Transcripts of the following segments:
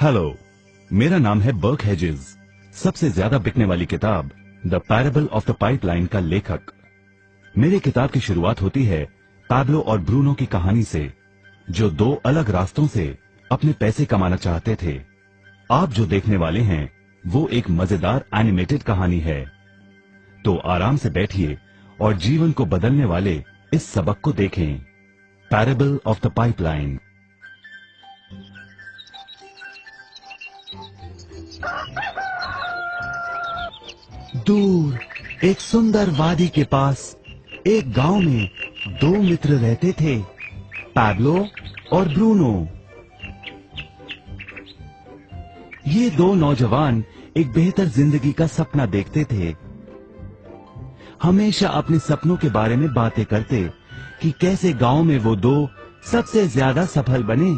Hello, मेरा नाम है बर्क हेजेस। सबसे ज्यादा बिकने वाली किताब the parable of the pipeline का लेखक। मेरी किताब की शुरुआत होती है पैब्लो और ब्रूनो की कहानी से, जो दो अलग रास्तों से अपने पैसे कमाना चाहते थे। आप जो देखने वाले हैं वो एक मजेदार एनिमेटेड कहानी है। तो आराम से बैठिए और जीवन को बदलने वाले इस सबक को देखें, पैराबल ऑफ द पाइपलाइन। दूर एक सुंदर वादी के पास एक गांव में दो मित्र रहते थे, पैब्लो और ब्रूनो। ये दो नौजवान एक बेहतर जिंदगी का सपना देखते थे। हमेशा अपने सपनों के बारे में बातें करते कि कैसे गांव में वो दो सबसे ज्यादा सफल बने।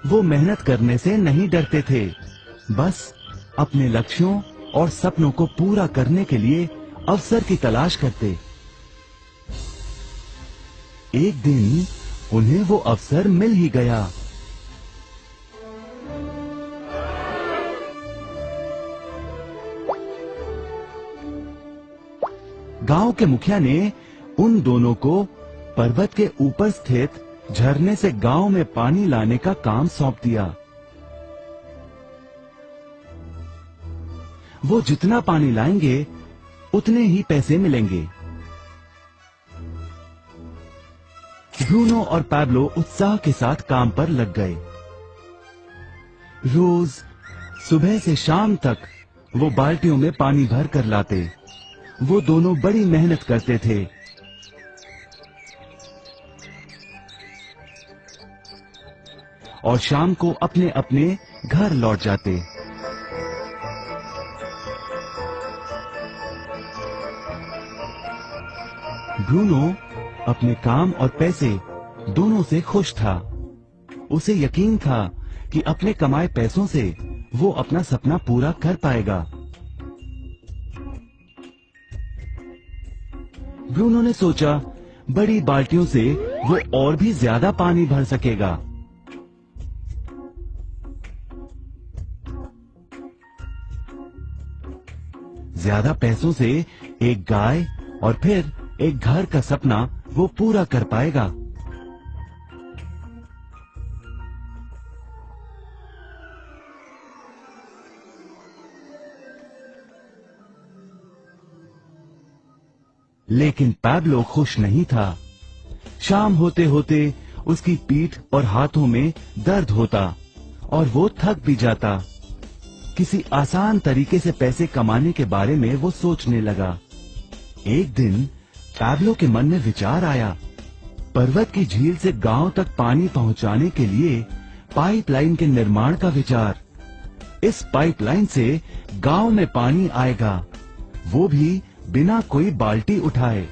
वो मेहनत करने से नहीं डरते थे, बस अपने लक्ष्यों और सपनों को पूरा करने के लिए अवसर की तलाश करते। एक दिन उन्हें वो अवसर मिल ही गया। गांव के मुखिया ने उन दोनों को पर्वत के ऊपर स्थित झरने से गांव में पानी लाने का काम सौंप दिया। वो जितना पानी लाएंगे उतने ही पैसे मिलेंगे। ब्रूनो और पैब्लो उत्साह के साथ काम पर लग गए। रोज सुबह से शाम तक वो बाल्टियों में पानी भर कर लाते। वो दोनों बड़ी मेहनत करते थे। और शाम को अपने अपने घर लौट जाते। ब्रूनो अपने काम और पैसे दोनों से खुश था। उसे यकीन था कि अपने कमाए पैसों से वो अपना सपना पूरा कर पाएगा। ब्रूनो ने सोचा बड़ी बाल्टियों से वो और भी ज्यादा पानी भर सकेगा। ज्यादा पैसों से एक गाय और फिर एक घर का सपना वो पूरा कर पाएगा। लेकिन पैब्लो खुश नहीं था। शाम होते होते उसकी पीठ और हाथों में दर्द होता और वो थक भी जाता। किसी आसान तरीके से पैसे कमाने के बारे में वो सोचने लगा। एक दिन पैब्लो के मन में विचार आया, पर्वत की झील से गांव तक पानी पहुंचाने के लिए पाइपलाइन के निर्माण का विचार। इस पाइपलाइन से गांव में पानी आएगा, वो भी बिना कोई बाल्टी उठाए।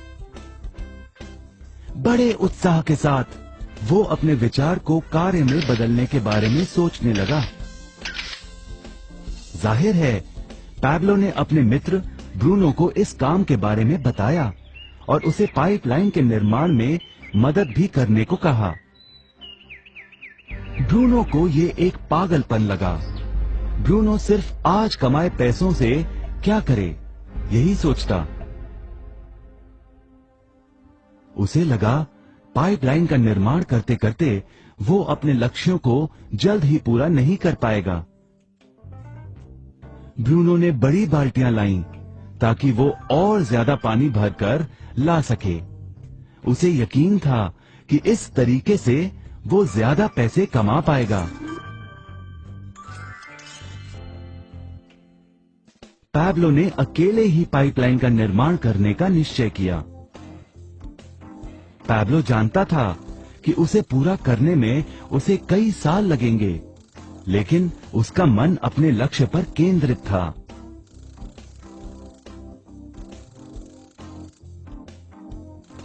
बड़े उत्साह के साथ वो अपने विचार को कार्य में बदलने के बारे में सोचने लगा। जाहिर है पैब्लो ने अपने मित्र ब्रूनो को इस काम के बारे में बताया और उसे पाइपलाइन के निर्माण में मदद भी करने को कहा। ब्रूनो को ये एक पागलपन लगा। ब्रूनो सिर्फ आज कमाए पैसों से क्या करे, यही सोचता। उसे लगा पाइपलाइन का निर्माण करते करते वो अपने लक्ष्यों को जल्द ही पूरा नहीं कर पाएगा। ब्रूनो ने बड़ी बाल्टियां लाईं ताकि वो और ज्यादा पानी भरकर ला सके। उसे यकीन था कि इस तरीके से वो ज्यादा पैसे कमा पाएगा। पैब्लो ने अकेले ही पाइपलाइन का निर्माण करने का निश्चय किया। पैब्लो जानता था कि उसे पूरा करने में उसे कई साल लगेंगे, लेकिन उसका मन अपने लक्ष्य पर केंद्रित था।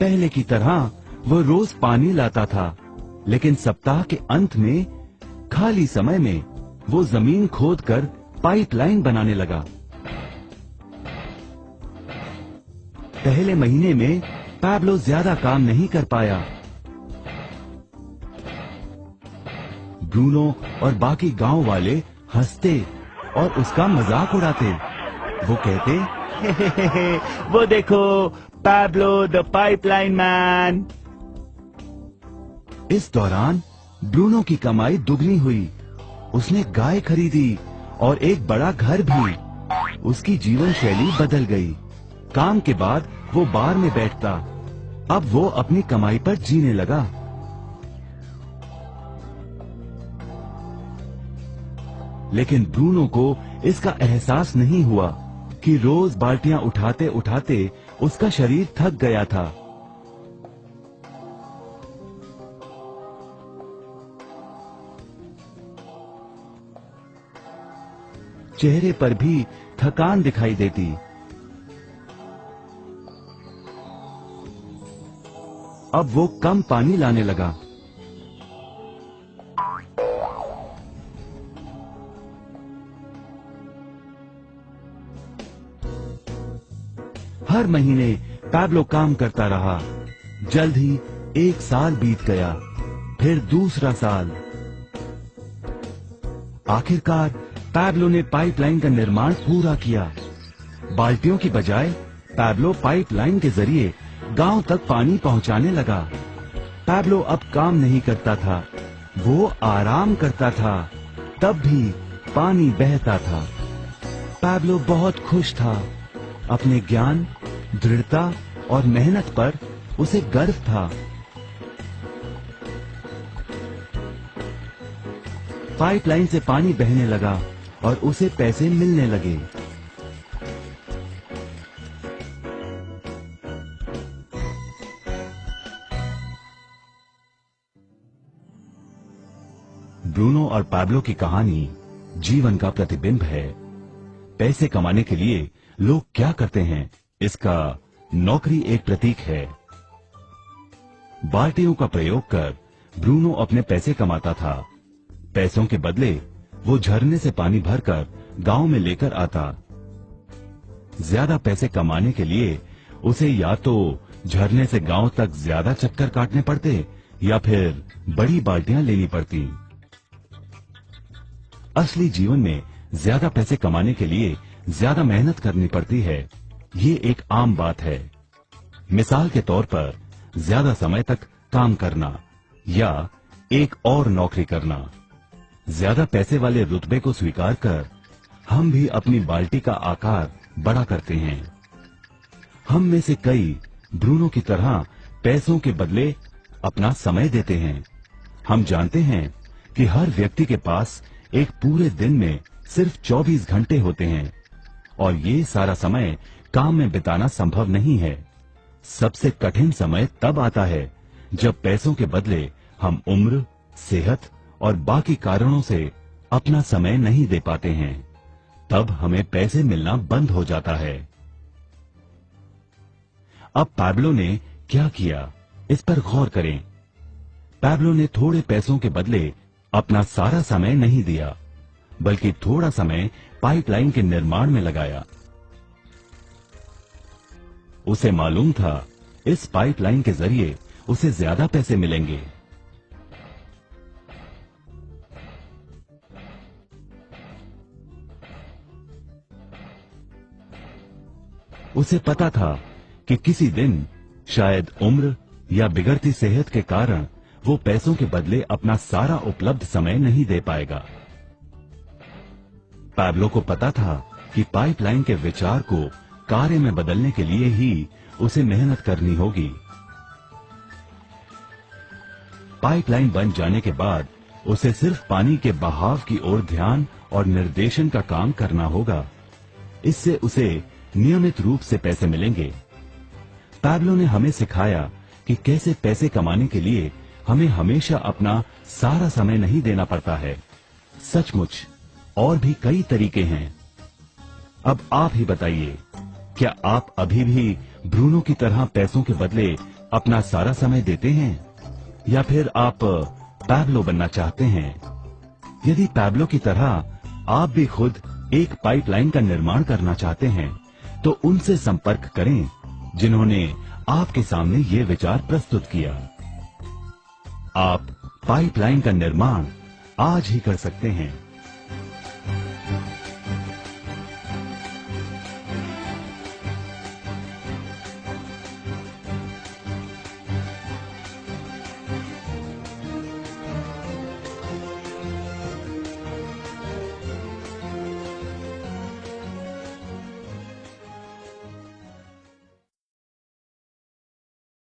पहले की तरह वो रोज पानी लाता था, लेकिन सप्ताह के अंत में खाली समय में वो जमीन खोदकर पाइपलाइन बनाने लगा। पहले महीने में पैब्लो ज्यादा काम नहीं कर पाया। ब्रूनो और बाकी गांव वाले हंसते और उसका मजाक उड़ाते। वो कहते, हे, वो देखो पैब्लो द पाइपलाइन मैन। इस दौरान ब्रूनो की कमाई दुगनी हुई। उसने गाय खरीदी और एक बड़ा घर भी। उसकी जीवन शैली बदल गई। काम के बाद वो बार में बैठता। अब वो अपनी कमाई पर जीने लगा। लेकिन ब्रूनो को इसका एहसास नहीं हुआ कि रोज बाल्टियां उठाते उठाते उसका शरीर थक गया था। चेहरे पर भी थकान दिखाई देती। अब वो कम पानी लाने लगा। हर महीने पैब्लो काम करता रहा। जल्द ही 1 साल बीत गया, फिर दूसरा साल। आखिरकार पैब्लो ने पाइपलाइन का निर्माण पूरा किया। बाल्टियों की बजाय पैब्लो पाइपलाइन के जरिए गांव तक पानी पहुंचाने लगा। पैब्लो अब काम नहीं करता था, वो आराम करता था, तब भी पानी बहता था। पैब्लो बहुत खुश था। अपने ज्ञान, दृढ़ता और मेहनत पर उसे गर्व था। पाइपलाइन से पानी बहने लगा और उसे पैसे मिलने लगे। ब्रूनो और पैब्लो की कहानी जीवन का प्रतिबिंब है। पैसे कमाने के लिए लोग क्या करते हैं, इसका नौकरी एक प्रतीक है। बाल्टियों का प्रयोग कर ब्रूनो अपने पैसे कमाता था। पैसों के बदले वो झरने से पानी भरकर गांव में लेकर आता। ज्यादा पैसे कमाने के लिए उसे या तो झरने से गांव तक ज्यादा चक्कर काटने पड़ते या फिर बड़ी बाल्टियां लेनी पड़ती। असली जीवन में ज्यादा पैसे कमाने के लिए ज्यादा मेहनत करनी पड़ती है। ये एक आम बात है। मिसाल के तौर पर ज्यादा समय तक काम करना या एक और नौकरी करना। ज्यादा पैसे वाले रुतबे को स्वीकार कर हम भी अपनी बाल्टी का आकार बड़ा करते हैं। हम में से कई ब्रूनो की तरह पैसों के बदले अपना समय देते हैं। हम जानते हैं कि हर व्यक्ति के पास एक पूरे दिन में सिर्फ 24 घंटे होते हैं और ये सारा समय काम में बिताना संभव नहीं है। सबसे कठिन समय तब आता है जब पैसों के बदले हम उम्र, सेहत और बाकी कारणों से अपना समय नहीं दे पाते हैं। तब हमें पैसे मिलना बंद हो जाता है। अब पैब्लो ने क्या किया, इस पर गौर करें। पैब्लो ने थोड़े पैसों के बदले अपना सारा समय नहीं दिया, बल्कि थोड़ा समय पाइपलाइन के निर्माण में लगाया। उसे मालूम था इस पाइपलाइन के जरिए उसे ज्यादा पैसे मिलेंगे। उसे पता था कि किसी दिन शायद उम्र या बिगड़ती सेहत के कारण वो पैसों के बदले अपना सारा उपलब्ध समय नहीं दे पाएगा। पैब्लो को पता था कि पाइपलाइन के विचार को कार्य में बदलने के लिए ही उसे मेहनत करनी होगी। पाइपलाइन बन जाने के बाद उसे सिर्फ पानी के बहाव की ओर ध्यान और निर्देशन का काम करना होगा। इससे उसे नियमित रूप से पैसे मिलेंगे। पैब्लो ने हमें सिखाया कि कैसे पैसे कमाने के लिए हमें हमेशा अपना सारा समय नहीं देना पड़ता है। सचमुच और भी कई तरीके हैं। अब आप ही बताइए, क्या आप अभी भी ब्रूनो की तरह पैसों के बदले अपना सारा समय देते हैं या फिर आप पैब्लो बनना चाहते हैं? यदि पैब्लो की तरह आप भी खुद एक पाइपलाइन का निर्माण करना चाहते हैं तो उनसे संपर्क करें जिन्होंने आपके सामने ये विचार प्रस्तुत किया। आप पाइपलाइन का निर्माण आज ही कर सकते हैं।